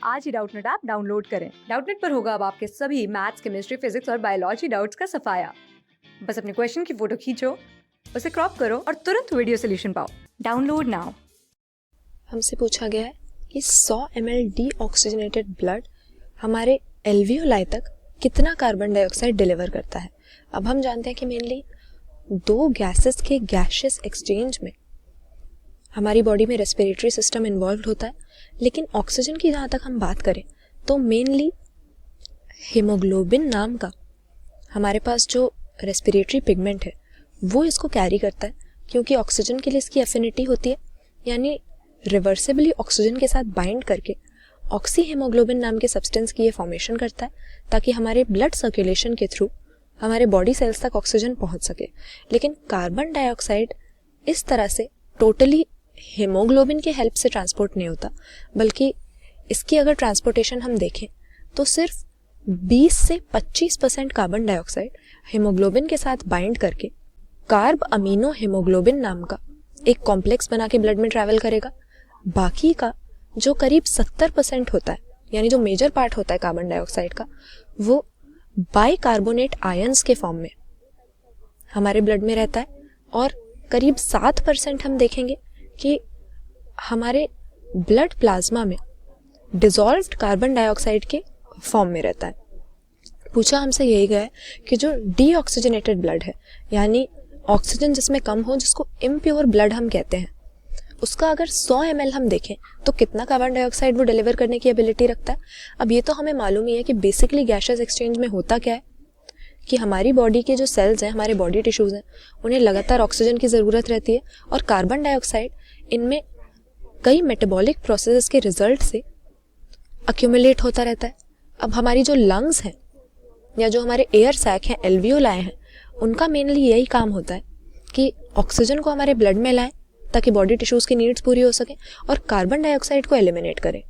आज ही Doubtnut app download करें। Doubtnut पर होगा अब आपके सभी मैथ्स, केमिस्ट्री, फिजिक्स और बायोलॉजी डाउट्स का सफाया। बस अपने क्वेश्चन की फोटो खींचो, उसे क्रॉप करो और तुरंत वीडियो सोल्यूशन पाओ। Download now. हमसे पूछा गया है कि 100 ml डीऑक्सीजनेटेड ब्लड हमारे एल्वियोलाई तक कितना कार्बन डाइऑक्साइड डिलीवर करता है। अब हम जानते हैं कि मेनली दो गैसेस के गैसियस एक्सचेंज में हमारी बॉडी में रेस्पिरेटरी सिस्टम इन्वॉल्व होता है, लेकिन ऑक्सीजन की जहाँ तक हम बात करें तो मेनली हीमोग्लोबिन नाम का हमारे पास जो रेस्पिरेटरी पिगमेंट है वो इसको कैरी करता है, क्योंकि ऑक्सीजन के लिए इसकी एफिनिटी होती है, यानी रिवर्सिबली ऑक्सीजन के साथ बाइंड करके ऑक्सी हीमोग्लोबिन नाम के सब्सटेंस की ये फॉर्मेशन करता है, ताकि हमारे ब्लड सर्कुलेशन के थ्रू हमारे बॉडी सेल्स तक ऑक्सीजन पहुंच सके। लेकिन कार्बन डाइऑक्साइड इस तरह से टोटली हीमोग्लोबिन के हेल्प से ट्रांसपोर्ट नहीं होता, बल्कि इसकी अगर ट्रांसपोर्टेशन हम देखें तो सिर्फ 20 से 25% कार्बन डाइऑक्साइड हीमोग्लोबिन के साथ बाइंड करके कार्ब अमीनो हीमोग्लोबिन नाम का एक कॉम्प्लेक्स बना के ब्लड में ट्रैवल करेगा। बाकी का जो करीब 70% होता है, यानी जो मेजर पार्ट होता है कार्बन डाइऑक्साइड का, वो बाइकार्बोनेट आयंस के फॉर्म में हमारे ब्लड में रहता है, और करीब 7% हम देखेंगे कि हमारे ब्लड प्लाज्मा में डिसॉल्व्ड कार्बन डाइऑक्साइड के फॉर्म में रहता है। पूछा हमसे यही गया है कि जो डीऑक्सीजनेटेड ब्लड है, यानी ऑक्सीजन जिसमें कम हो, जिसको इम्प्योर ब्लड हम कहते हैं, उसका अगर 100 ml हम देखें तो कितना कार्बन डाइऑक्साइड वो डिलीवर करने की एबिलिटी रखता है। अब ये तो हमें मालूम ही है कि बेसिकली गैसियस एक्सचेंज में होता क्या है कि हमारी बॉडी के जो सेल्स हैं, हमारे बॉडी टिश्यूज हैं, उन्हें लगातार ऑक्सीजन की ज़रूरत रहती है, और कार्बन डाइऑक्साइड इनमें कई मेटाबॉलिक प्रोसेसेस के रिजल्ट से अक्यूमुलेट होता रहता है। अब हमारी जो लंग्स हैं या जो हमारे एयर सैक हैं, एल्वियोलाई हैं, उनका मेनली यही काम होता है कि ऑक्सीजन को हमारे ब्लड में लाएं ताकि बॉडी टिश्यूज की नीड्स पूरी हो सके, और कार्बन डाइऑक्साइड को एलिमिनेट करें।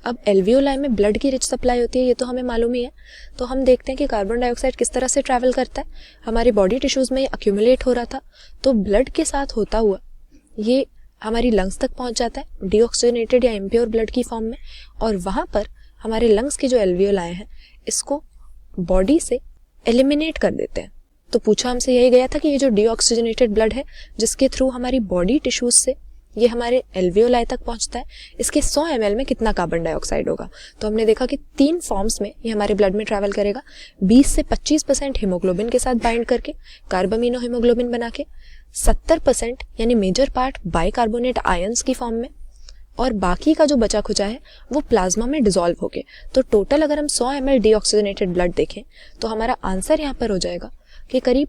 अब एल्वियोलाई में ब्लड की रिच सप्लाई होती है, ये तो हमें मालूम ही है। तो हम देखते हैं कि कार्बन डाइऑक्साइड किस तरह से ट्रैवल करता है। हमारी बॉडी टिश्यूज में ये अक्यूमुलेट हो रहा था, तो ब्लड के साथ होता हुआ ये हमारी लंग्स तक पहुंच जाता है डीऑक्सीजनेटेड या इम्प्योर ब्लड की फॉर्म में, और वहां पर हमारे लंग्स की जो एल्वियोलाई हैं इसको बॉडी से एलिमिनेट कर देते हैं। तो पूछा हमसे यही गया था कि ये जो डीऑक्सीजनेटेड ब्लड है, जिसके थ्रू हमारी बॉडी टिश्यूज से ये हमारे एल्वियोलाई तक पहुंचता है, इसके 100 ml में कितना कार्बन डाइऑक्साइड होगा। तो हमने देखा कि 3 फॉर्म्स में ये हमारे ब्लड में ट्रैवल करेगा। 20 से 25% हीमोग्लोबिन के साथ बाइंड करके कार्बामिनो हीमोग्लोबिन बना के, 70% यानी मेजर पार्ट बाइकार्बोनेट आयंस की फॉर्म में, और बाकी का जो बचा खुचा है वो प्लाज्मा में डिसॉल्व होके। तो टोटल अगर हम 100 ml डीऑक्सीजनेटेड ब्लड देखें तो हमारा आंसर यहाँ पर हो जाएगा कि करीब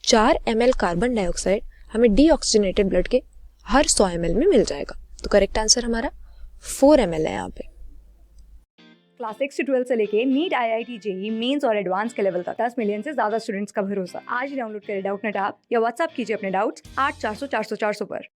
4 ml कार्बन डाइऑक्साइड हमें डीऑक्सीजनेटेड ब्लड के हर 100 ml में मिल जाएगा। तो करेक्ट आंसर हमारा 4 ml है यहाँ पे। क्लास 6 से 12 से लेके नीट, IIT, JEE मेंस और एडवांस के लेवल तक 10 मिलियन से ज्यादा स्टूडेंट्स का भरोसा। आज ही डाउनलोड करें डाउटनेट ऐप या व्हाट्सएप कीजिए अपने डाउट्स 8400 400 400 पर।